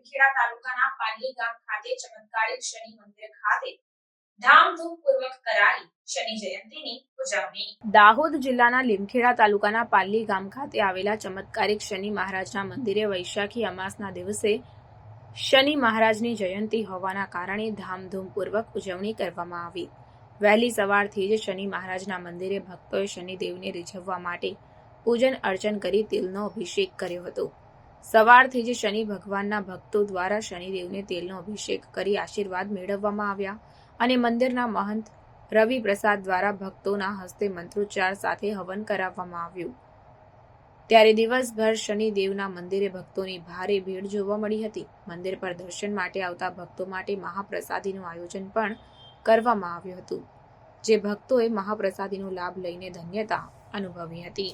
લીમખેડા તાલુકાના પાલી ગામ ખાતે ચમત્કારિક શનિ મંદિર ખાતે ધામધૂમપૂર્વક કરાઈ શનિ જયંતીની ઉજવણી। દાહોદ જિલ્લાના લીમખેડા તાલુકાના પાલી ગામ ખાતે આવેલા ચમત્કારિક શનિ મહારાજના મંદિરે વૈશાખી અમાસના દિવસે શનિ મહારાજની જયંતી હોવાના કારણે ધામધૂમપૂર્વક ઉજવણી કરવામાં આવી। વહેલી સવારથી જ શનિ મહારાજના મંદિરે ભક્તોએ શનિદેવને રીઝવવા માટે પૂજન અર્ચન કરી તેલનો અભિષેક કર્યો હતો। સવારથી જ શનિ ભગવાનના ભક્તો દ્વારા શનિદેવને તેલનો અભિષેક કરી આશીર્વાદ મેળવવામાં આવ્યા અને મંદિરના મહંત રવિ પ્રસાદ દ્વારા ભક્તોના હસ્તે મંત્રોચ્ચાર સાથે હવન કરાવવામાં આવ્યું। ત્યારે દિવસભર શનિદેવના મંદિરે ભક્તોની ભારે ભીડ જોવા મળી હતી। મંદિર પર દર્શન માટે આવતા ભક્તો માટે મહાપ્રસાદીનું આયોજન પણ કરવામાં આવ્યું હતું, જે ભક્તોએ મહાપ્રસાદીનો લાભ લઈને ધન્યતા અનુભવી હતી।